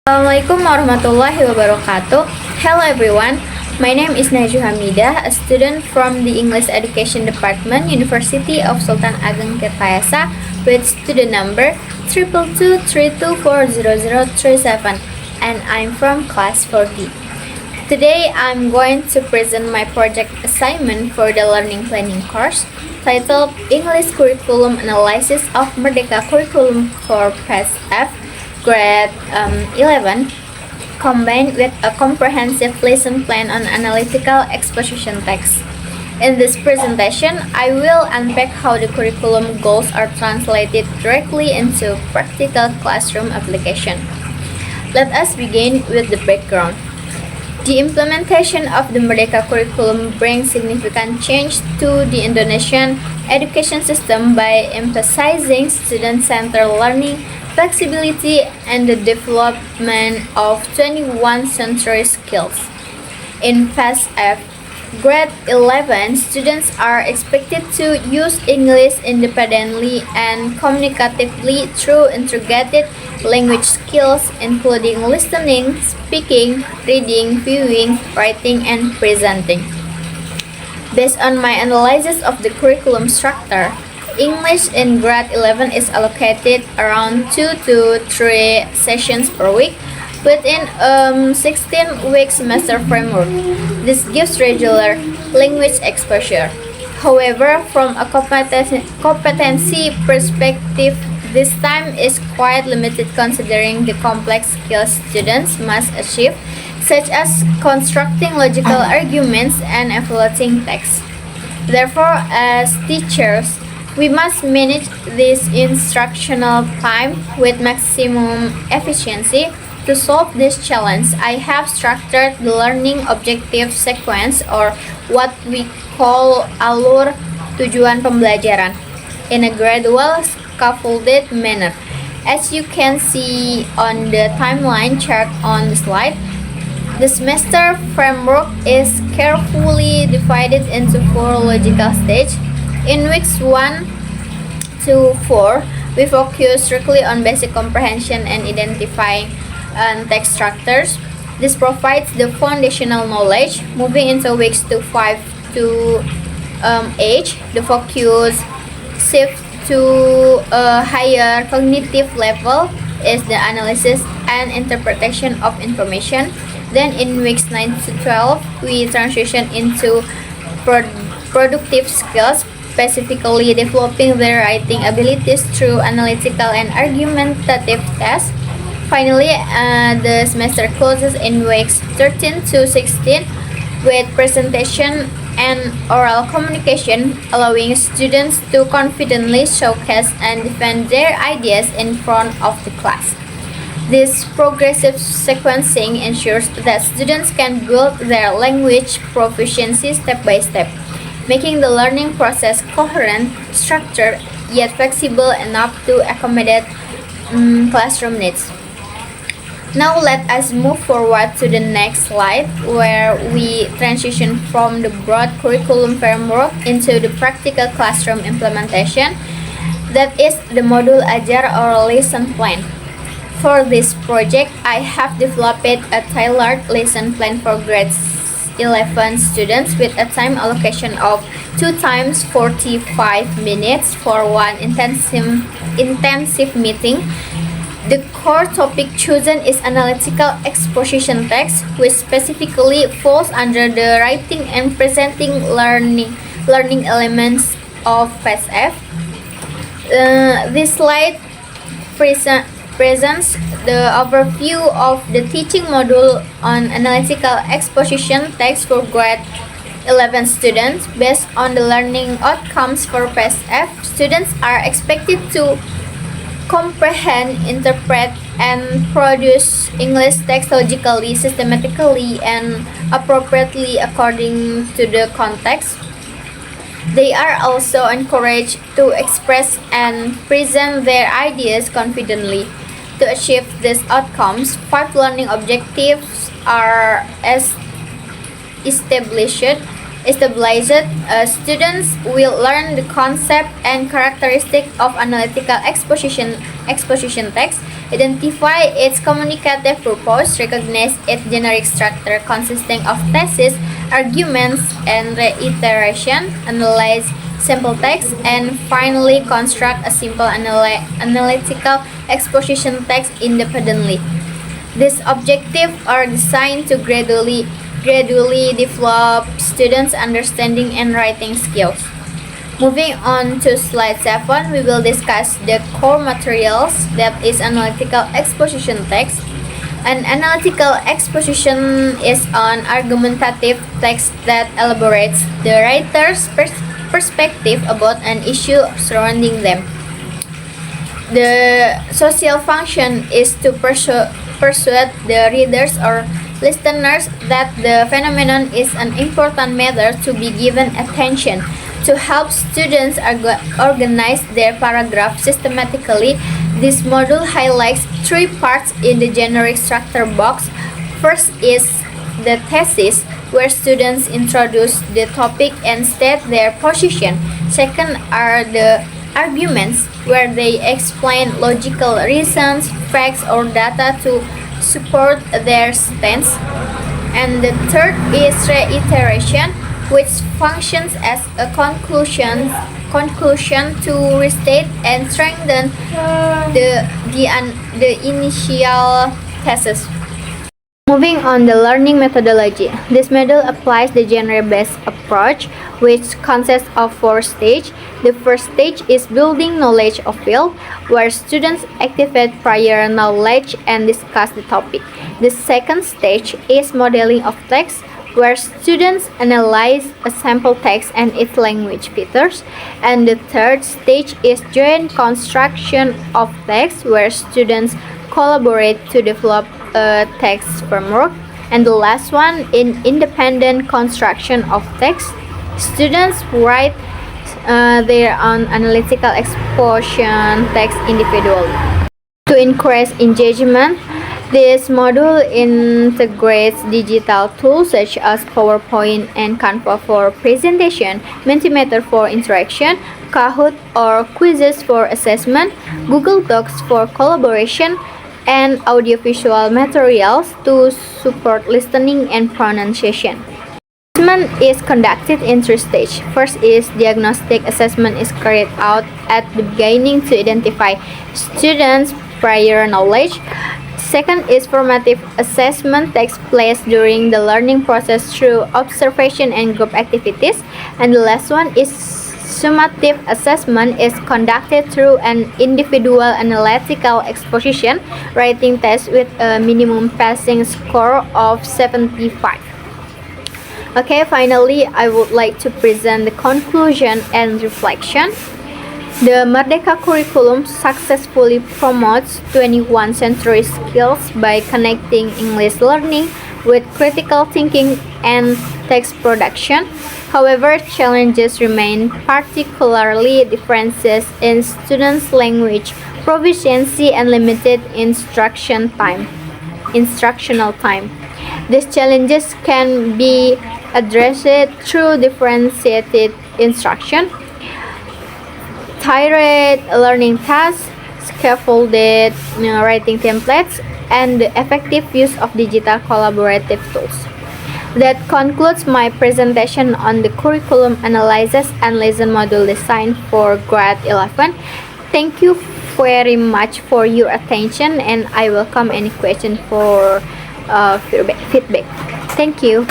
Assalamualaikum warahmatullahi wabarakatuh. Hello everyone. My name is Najwa Hamidah, a student from the English Education Department, University of Sultan Ageng Tirtayasa, with student number 22232400037, and I'm from class 4D. Today I'm going to present my project assignment for the learning planning course titled English Curriculum Analysis of Merdeka Curriculum for PAS-F grade 11, combined with a comprehensive lesson plan on analytical exposition text. In this presentation, I will unpack how the curriculum goals are translated directly into practical classroom application. Let us begin with the background. The implementation of the Merdeka curriculum brings significant change to the Indonesian education system by emphasizing student-centered learning, flexibility, and the development of 21st century skills. In PAS-F grade 11, students are expected to use English independently and communicatively through integrated language skills including listening, speaking, reading, viewing, writing, and presenting. Based on my analysis of the curriculum structure, English in grade 11 is allocated around 2 to 3 sessions per week within 16-week semester framework. This gives regular language exposure. However, from a competency perspective, this time is quite limited considering the complex skills students must achieve, such as constructing logical arguments and evaluating text. Therefore, as teachers, we must manage this instructional time with maximum efficiency. To solve this challenge, I have structured the learning objective sequence, or what we call alur tujuan pembelajaran, in a gradual scaffolded manner. As you can see on the timeline chart on the slide, the semester framework is carefully divided into 4 logical stages. In weeks 1 to 4, we focus strictly on basic comprehension and identifying text structures. This provides the foundational knowledge. Moving into weeks 5 to 8, the focus shifts to a higher cognitive level is the analysis and interpretation of information. Then in weeks 9 to 12, we transition into productive skills, specifically developing their writing abilities through analytical and argumentative tests. Finally, the semester closes in weeks 13 to 16 with presentation and oral communication, allowing students to confidently showcase and defend their ideas in front of the class. This progressive sequencing ensures that students can build their language proficiency step by step, making the learning process coherent, structured, yet flexible enough to accommodate classroom needs. Now let us move forward to the next slide, where we transition from the broad curriculum framework into the practical classroom implementation, that is the module ajar or lesson plan. For this project, I have developed a tailored lesson plan for grades 11 students with a time allocation of 2 times 45 minutes for one intensive meeting. The core topic chosen is analytical exposition text, which specifically falls under the writing and presenting learning elements of PAS-F. This slide presents the overview of the teaching module on analytical exposition text for grade 11 students. Based on the learning outcomes for PAS-F, students are expected to comprehend, interpret, and produce English text logically, systematically, and appropriately according to the context. They are also encouraged to express and present their ideas confidently. To achieve these outcomes, 5 learning objectives are established. Students will learn the concept and characteristic of analytical exposition text, identify its communicative purpose, recognize its generic structure consisting of thesis, arguments, and reiteration, analyze simple text, and finally construct a simple analytical exposition text independently. These objectives are designed to gradually develop students' understanding and writing skills. Moving on to slide 7, we will discuss the core materials, that is analytical exposition text. An analytical exposition is an argumentative text that elaborates the writer's perspective about an issue surrounding them. The social function is to persuade the readers or listeners that the phenomenon is an important matter to be given attention. To help students organize their paragraph systematically, this module highlights 3 parts in the generic structure box. First is the thesis, where students introduce the topic and state their position. Second are the arguments, where they explain logical reasons, facts, or data to support their stance. And the third is reiteration, which functions as a conclusion to restate and strengthen the initial thesis. Moving on the learning methodology. This module applies the genre-based approach, which consists of 4 stages. The first stage is building knowledge of field, where students activate prior knowledge and discuss the topic. The second stage is modeling of text, where students analyze a sample text and its language features. And the third stage is joint construction of text, where students collaborate to develop a text framework. And the last one, in independent construction of text, students write their own analytical exposition text individually. To increase engagement, this module integrates digital tools such as PowerPoint and Canva for presentation, Mentimeter for interaction, Kahoot or quizzes for assessment, Google Docs for collaboration, and audiovisual materials to support listening and pronunciation. Assessment is conducted in 3 stages. First is diagnostic assessment is carried out at the beginning to identify students' prior knowledge. Second is formative assessment takes place during the learning process through observation and group activities. And the last one is summative assessment is conducted through an individual analytical exposition writing test with a minimum passing score of 75. Okay, finally, I would like to present the conclusion and reflection. The Merdeka curriculum successfully promotes 21st century skills by connecting English learning with critical thinking and text production. However, challenges remain, particularly differences in students' language proficiency and limited instructional time. These challenges can be addressed through differentiated instruction, tiered learning tasks, scaffolded writing templates, and the effective use of digital collaborative tools. That concludes my presentation on the curriculum analysis and lesson module design for grade 11. Thank you very much for your attention, and I welcome any question for feedback. Thank you.